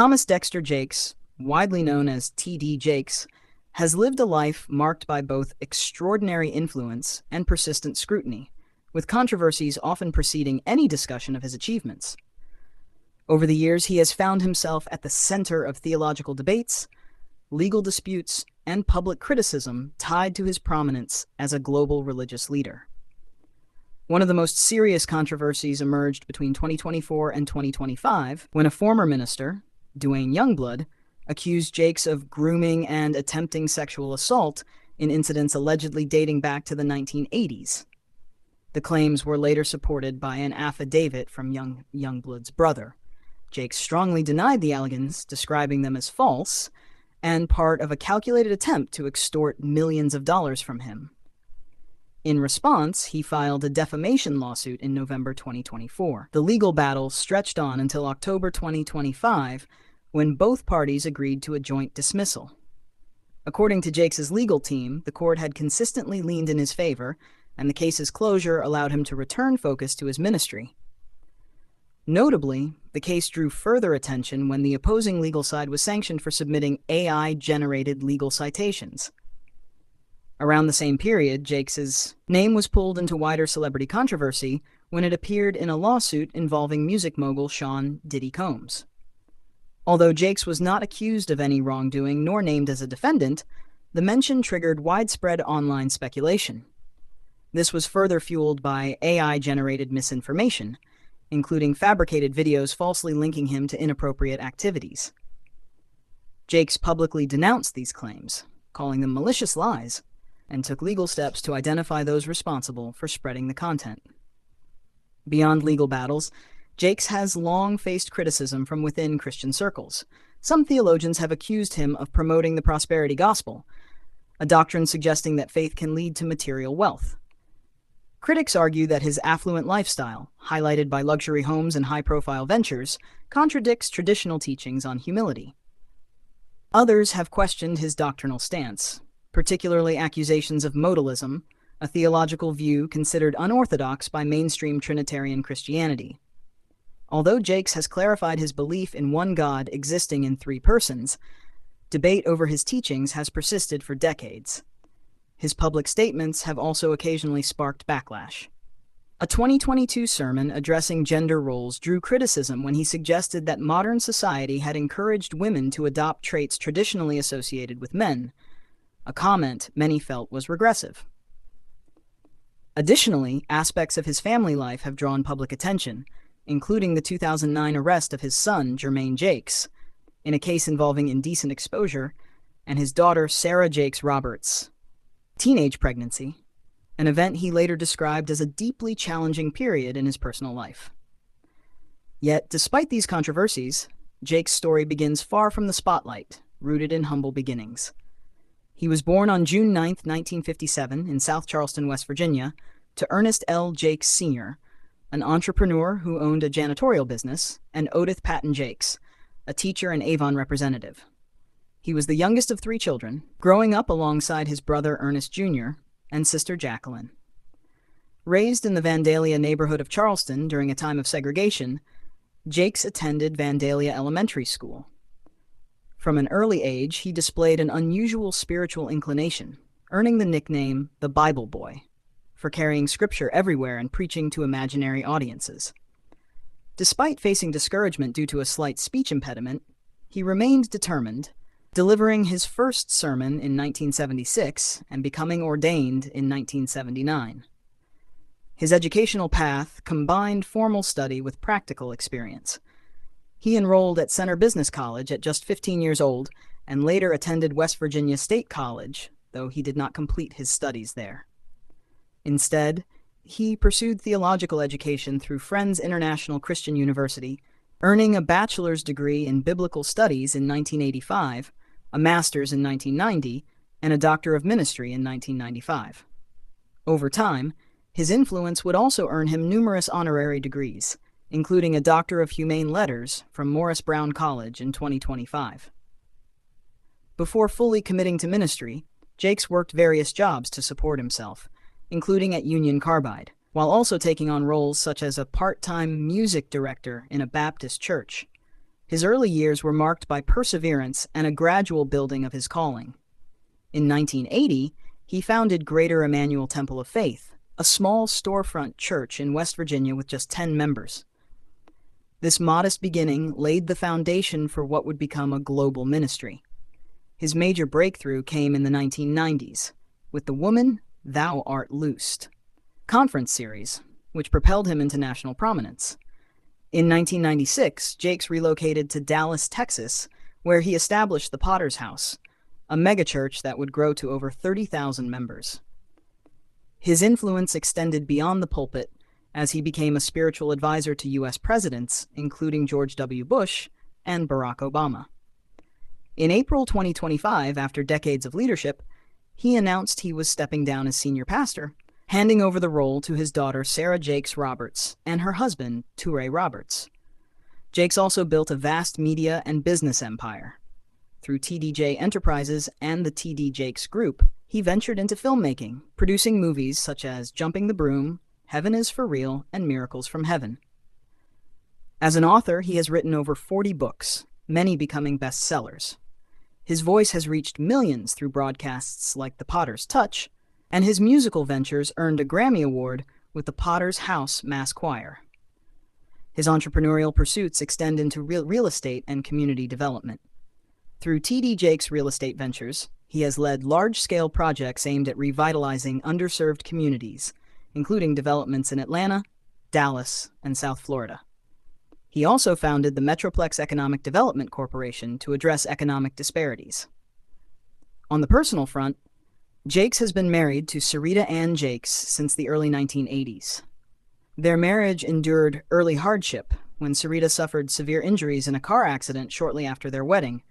Thomas Dexter Jakes, widely known as T.D. Jakes, has lived a life marked by both extraordinary influence and persistent scrutiny, with controversies often preceding any discussion of his achievements. Over the years, he has found himself at the center of theological debates, legal disputes, and public criticism tied to his prominence as a global religious leader. One of the most serious controversies emerged between 2024 and 2025 when a former minister, Dwayne Youngblood, accused Jakes of grooming and attempting sexual assault in incidents allegedly dating back to the 1980s. The claims were later supported by an affidavit from Youngblood's brother. Jakes strongly denied the allegations, describing them as false and part of a calculated attempt to extort millions of dollars from him. In response, he filed a defamation lawsuit in November 2024. The legal battle stretched on until October 2025, when both parties agreed to a joint dismissal. According to Jakes' legal team, the court had consistently leaned in his favor, and the case's closure allowed him to return focus to his ministry. Notably, the case drew further attention when the opposing legal side was sanctioned for submitting AI-generated legal citations. Around the same period, Jakes' name was pulled into wider celebrity controversy when it appeared in a lawsuit involving music mogul Sean "Diddy" Combs. Although Jakes was not accused of any wrongdoing nor named as a defendant, the mention triggered widespread online speculation. This was further fueled by AI-generated misinformation, including fabricated videos falsely linking him to inappropriate activities. Jakes publicly denounced these claims, calling them malicious lies, and took legal steps to identify those responsible for spreading the content. Beyond legal battles, Jakes has long faced criticism from within Christian circles. Some theologians have accused him of promoting the prosperity gospel, a doctrine suggesting that faith can lead to material wealth. Critics argue that his affluent lifestyle, highlighted by luxury homes and high-profile ventures, contradicts traditional teachings on humility. Others have questioned his doctrinal stance, particularly accusations of modalism, a theological view considered unorthodox by mainstream Trinitarian Christianity. Although Jakes has clarified his belief in one God existing in three persons, debate over his teachings has persisted for decades. His public statements have also occasionally sparked backlash. A 2022 sermon addressing gender roles drew criticism when he suggested that modern society had encouraged women to adopt traits traditionally associated with men, a comment many felt was regressive. Additionally, aspects of his family life have drawn public attention, including the 2009 arrest of his son, Jermaine Jakes, in a case involving indecent exposure, and his daughter, Sarah Jakes Roberts' teenage pregnancy, an event he later described as a deeply challenging period in his personal life. Yet, despite these controversies, Jakes' story begins far from the spotlight, rooted in humble beginnings. He was born on June 9, 1957, in South Charleston, West Virginia, to Ernest L. Jakes Sr., an entrepreneur who owned a janitorial business, and Odith Patton Jakes, a teacher and Avon representative. He was the youngest of three children, growing up alongside his brother Ernest Jr. and sister Jacqueline. Raised in the Vandalia neighborhood of Charleston during a time of segregation, Jakes attended Vandalia Elementary School. From an early age, he displayed an unusual spiritual inclination, earning the nickname the Bible Boy, for carrying scripture everywhere and preaching to imaginary audiences. Despite facing discouragement due to a slight speech impediment, he remained determined, delivering his first sermon in 1976 and becoming ordained in 1979. His educational path combined formal study with practical experience. He enrolled at Center Business College at just 15 years old and later attended West Virginia State College, though he did not complete his studies there. Instead, he pursued theological education through Friends International Christian University, earning a bachelor's degree in biblical studies in 1985, a master's in 1990, and a doctor of ministry in 1995. Over time, his influence would also earn him numerous honorary degrees, including a Doctor of Humane Letters from Morris Brown College in 2025. Before fully committing to ministry, Jakes worked various jobs to support himself, including at Union Carbide, while also taking on roles such as a part-time music director in a Baptist church. His early years were marked by perseverance and a gradual building of his calling. In 1980, he founded Greater Emmanuel Temple of Faith, a small storefront church in West Virginia with just 10 members. This modest beginning laid the foundation for what would become a global ministry. His major breakthrough came in the 1990s, with the Woman, Thou Art Loosed conference series, which propelled him into national prominence. In 1996, Jakes relocated to Dallas, Texas, where he established the Potter's House, a megachurch that would grow to over 30,000 members. His influence extended beyond the pulpit as he became a spiritual advisor to U.S. presidents, including George W. Bush and Barack Obama. In April 2025, after decades of leadership, he announced he was stepping down as senior pastor, handing over the role to his daughter Sarah Jakes Roberts and her husband Toure Roberts. Jakes also built a vast media and business empire. Through TDJ Enterprises and the TD Jakes Group, he ventured into filmmaking, producing movies such as Jumping the Broom, Heaven is for Real, and Miracles from Heaven. As an author, he has written over 40 books, many becoming bestsellers. His voice has reached millions through broadcasts like The Potter's Touch, and his musical ventures earned a Grammy Award with the Potter's House Mass Choir. His entrepreneurial pursuits extend into real estate and community development. Through TD Jakes Real Estate Ventures, he has led large-scale projects aimed at revitalizing underserved communities, including developments in Atlanta, Dallas, and South Florida. He also founded the Metroplex Economic Development Corporation to address economic disparities. On the personal front, Jakes has been married to Sarita Ann Jakes since the early 1980s. Their marriage endured early hardship when Sarita suffered severe injuries in a car accident shortly after their wedding,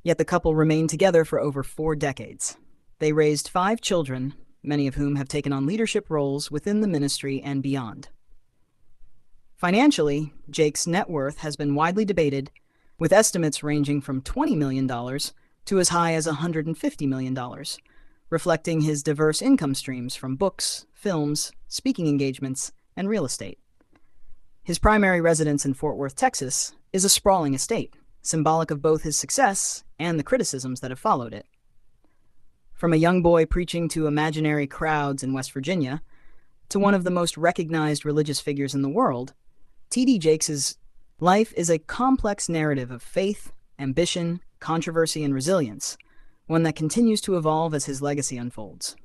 yet the couple remained together for over 4 decades. They raised 5 children, many of whom have taken on leadership roles within the ministry and beyond. Financially, Jakes' net worth has been widely debated, with estimates ranging from $20 million to as high as $150 million, reflecting his diverse income streams from books, films, speaking engagements, and real estate. His primary residence in Fort Worth, Texas, is a sprawling estate, symbolic of both his success and the criticisms that have followed it. From a young boy preaching to imaginary crowds in West Virginia, to one of the most recognized religious figures in the world, T.D. Jakes' life is a complex narrative of faith, ambition, controversy, and resilience, one that continues to evolve as his legacy unfolds.